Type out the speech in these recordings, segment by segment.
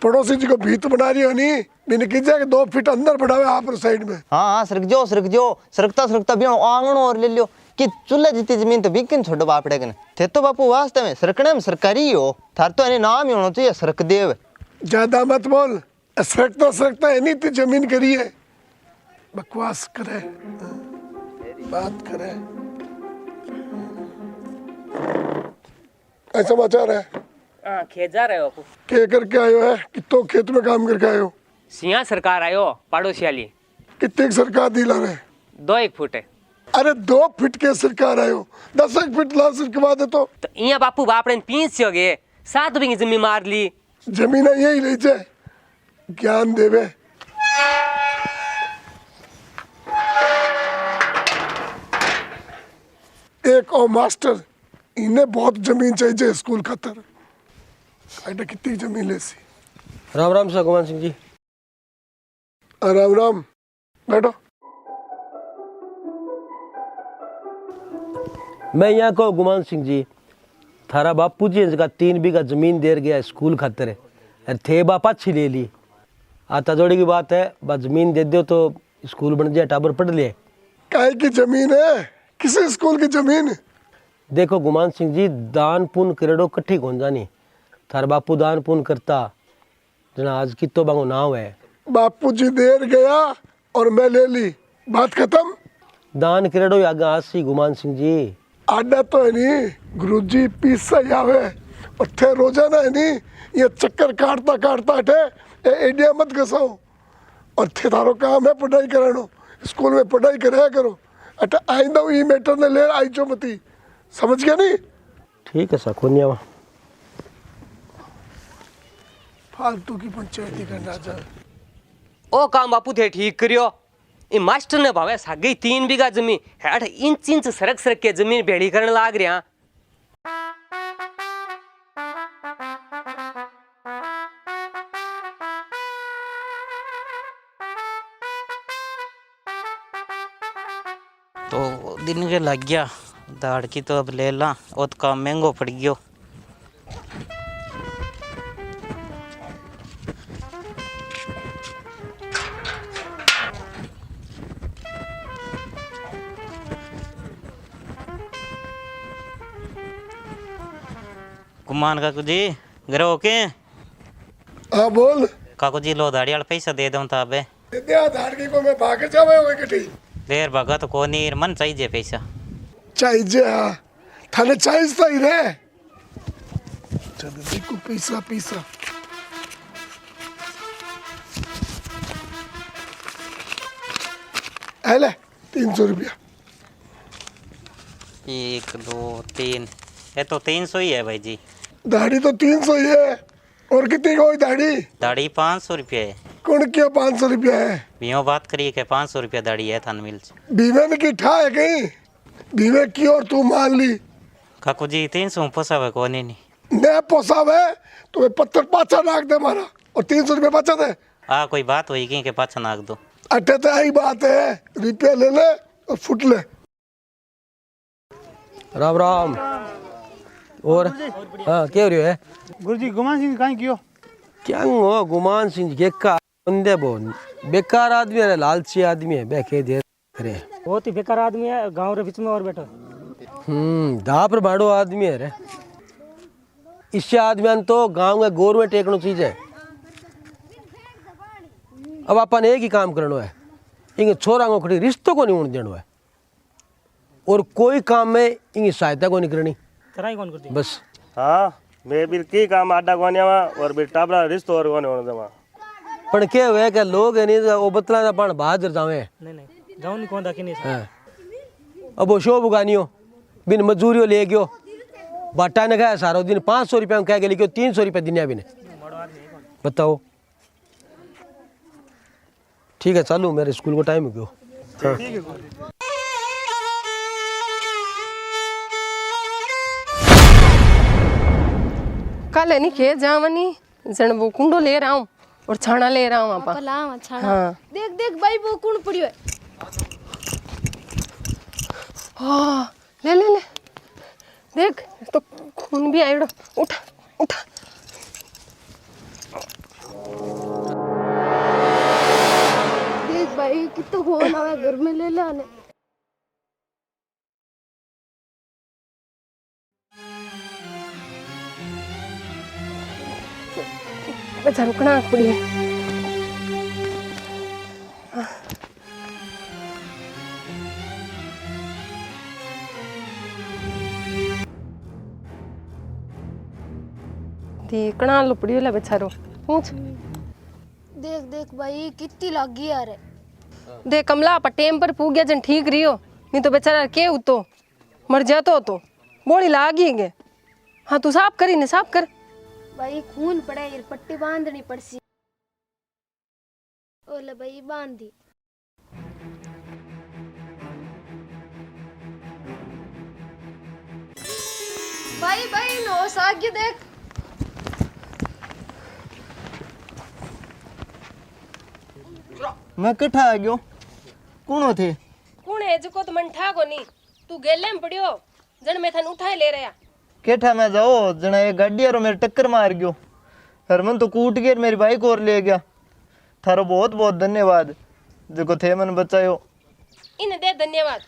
पड़ोसी जी को भीत बना रही हो नहीं मैंने की जाए 2 फीट अंदर बढ़ावे आप साइड में। हाँ सरकता सरकता भी आंगण और ले लियो कि चूल्हे जितनी जमीन तो बिकन छोड़ो बापड़े कने थे तो बापू वास्तव में सरकने में सरकारी हो थार तो यानी नाम ही होना चाहिए सरकदेव। ज्यादा मत बोल सरकता है नहीं तो जमीन करी है बकवास करे बात करे। ऐसा समाचार है खेत जा रहे हो बापू? क्या करके आयो है कि तो खेत में काम करके आयो? सिया सरकार आयो पड़ोसी वाली। कितने की सरकार दिला रहे? 2 फुट है। अरे 2 फीट के सरकार आयो 10 फीट ला सरकवा दे तो इया बापू बापड़े पीस गए 7 बीघी जमीन मार ली। जमीन यही ले जाए ज्ञान देवे। एक और मास्टर इन्हें बहुत जमीन चाहिए स्कूल खातर। ऐसा कितनी जमीन ले सी? राम राम सर गुमान सिंह जी। राम राम बैठो। मैं यहाँ को गुमान सिंह जी थारा बापू जी जगह 3 बीघा जमीन देर गया स्कूल खातर है थे बापा अच्छी ले ली आता जोड़ी की बात है बस जमीन दे दो तो स्कूल बन जाए टाबर पढ़ ले। काय की जमीन है? किसी स्कूल की जमीन? देखो गुमान सिंह जी दान पुण्य करेड़ो कट्ठी कौन जानी थार बापू दान पुण्य करता जना आज की तो बांगो नाव है। बापू जी देर गया और मैं ले ली बात खत्म। दान करेड़ो आगे आसी गुमान सिंह जी आडा तो है नहीं गुरुजी पीसा आवे और थे रोजाना है नहीं ये चक्कर काटता काटता थे एडिया मत घसाओ और थे थारो काम है पढ़ाई करानो स्कूल में पढ़ाई कराया करो अटा आइंदा ये मैटर ने ले आई जो मती समझ गया नहीं? ठीक है सकोनिया फालतू की पंचायती करना जा। ओ काम बापू थे ठीक करियो ये मास्टर ने भावे सागे 3 बीघा जमीन हेठ इंच सरक के जमीन भेड़ी करने लाग रहा। तो दिन के लग गया दाड़ की तो अब ले ला और तो काम महंगो पड़ गयो। गुमान काकू जी घर ओके? हाँ बोल काकू जी लो दाड़ी वाला पैसा दे दूं ताबे दिया धाड़की को मैं भाग जावे हुए कटी देर भागा तो कोनी मन चाहिए पैसा चाहिए। हाँ थाने चाहिए सही रे चल देखो पैसा पैसा ले 300 रुपया। 1 2 3 ये तो 300 ही है भाई जी। दाढ़ी तो 300 ही है और कितनी कोई दाढ़ी? दाढ़ी 500 रुपया है। कौन किया 500 रुपया है? बियो बात करिए के 500 रुपया दाढ़ी है थान मिल बीवे ने की ठा है कहीं बीवे की और तू मान ली। काकू जी 300 पोसावे कोनी नहीं न पोसावे तो पत्थर पाछा नाक दे मारा और 300 रुपया बचा दे। आ कोई बात हुई कि पाछा नाक दो अटे तो यही बात है रुपया ले ले और फुट ले। राम राम और हाँ क्या हो रही है गुरुजी गुमान सिंह कहीं कियो क्या हो गुमान सिंह जी का बंदे बोल बेकार आदमी है लालची आदमी है बैठे दे करे बहुत ही बेकार आदमी है गांव रे बीच में और बैठो। दापर बाड़ो आदमी है रे इससे आदमी तो गांव में गवर्नमेंट टेकनो चीज है। अब अपन एक ही काम करना है इंगे छोरा को खड़ी रिश्तों को नहीं होने देना है और कोई काम में इंगी सहायता को नहीं करनी कराई कौन करती बस। हाँ मैं भी की काम आडा कोने और भी टाबरा रिश्तो और कोने होने देवा पण के हुए के लोग है नहीं वो बतला ना पण बहादुर जावे नहीं जाऊं नहीं कौन दाकी नहीं हाँ। अब वो शो बुगानियो बिन मजूरियो ले गयो बाटा ने कहा सारो दिन 500 रुपया में कह के लिखो 300 रुपया दिनिया भी ने बताओ। ठीक है चालू मेरे स्कूल को टाइम हो गयो। हाँ। कल है नहीं खेत जावनी जन वो कुंडो ले रहा हूँ और छाना ले रहा हूँ आपा। हाँ देख देख भाई वो कौन पड़ियो है। हाँ ले ले ले देख तो खून भी आयो उठा उठा बेचारो कणा पड़ी है। दी कणा लो पड़ी है बेचारो पूछ। देख देख भाई कितनी लागी यार है। दे कमला पर टेम पर पूग गया जन ठीक रियो, नहीं तो बेचारा के उतो मर जातो तो बोली लागी गे। हाँ तू साफ करी ने साफ कर। भाई खून पड़ा है, पट्टी बांधनी पड़सी। ओले भाई बांध दी। भाई भाई नो साग्य देख। मैं कठा आ गयो कौन थे? कौन है जको तो मन ठा को नहीं, तू गेले में पड़ियो जन मैं थन उठाए ले रहा। केठा मैं जाओ जना ये गाड़ी और मेरे टक्कर मार गयो, हरमन तो कूट गया मेरी बाइक और ले गया। थारो बहुत बहुत धन्यवाद जो थे मन बचायो। इन दे धन्यवाद।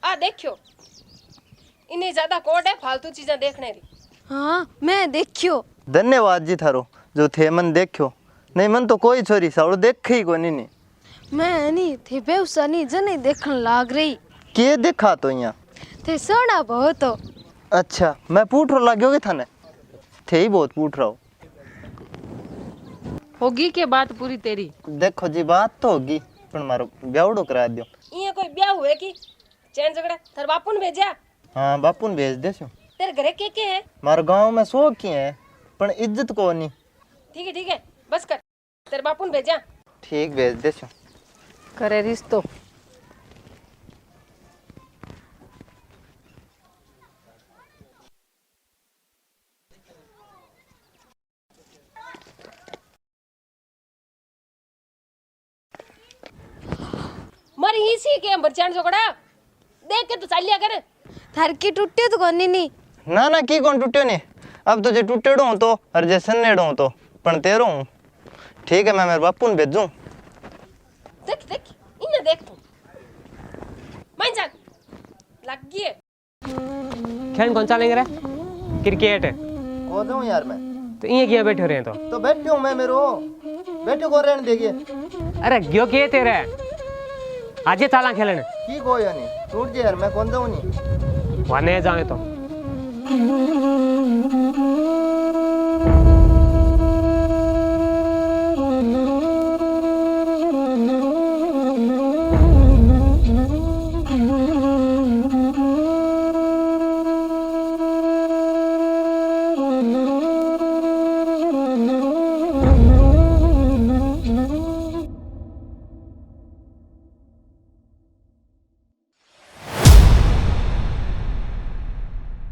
आ देखियो इन्हें ज्यादा कोड है फालतू चीजें देखने री। हाँ मैं देखियो। धन्यवाद जी थारो जो थे मन देखियो, नहीं मन तो कोई छोरी सावड़ो देख ही को नहीं। मैं नहीं थे बेउसा नहीं जने देखन लाग रही। के देखा तो यहाँ थे सोना बहुत हो। अच्छा मैं पूछ रहा लाग्योगे थाने, थे ही बहुत पूछ रहा हो। होगी के बात पूरी तेरी। देखो जी बात तो होगी पर मारो ब्यावड़ो करा दियो। ये कोई ब्याह हुए की चैन झगड़ा थर बापू ने भेजा। हाँ बापू ने भेज देसो। तेरे घरे के है? मारो गांव में सो की है पर इज्जत को नहीं। ठीक है बस कर, तेरे बापू ने भेजा। ठीक भेज देसो। करे रिश्तो मर ही सी के बरचान झगड़ा देख के तो चलिया कर। थार की टूटे तो कोनी नहीं। ना ना की कौन टूटे ने, अब तो जे टूटेड़ो हूं तो और जे सन्नेड़ो हूं तो पण तेरो हूं। ठीक है मैं मेरे बापू ने भेजूं। देख देख इन्हें देख तू मान जा लग गई है। खेल कौन सा लेंगे रे? क्रिकेट को दूं यार मैं तो ये किया बैठे रहे तो बैठो मैं मेरो बैठो को रहने देगी। अरे क्यों किए तेरे आज चाला खेलने की कोई नहीं टूट जे यार मैं कौन दूं नहीं वने जाए तो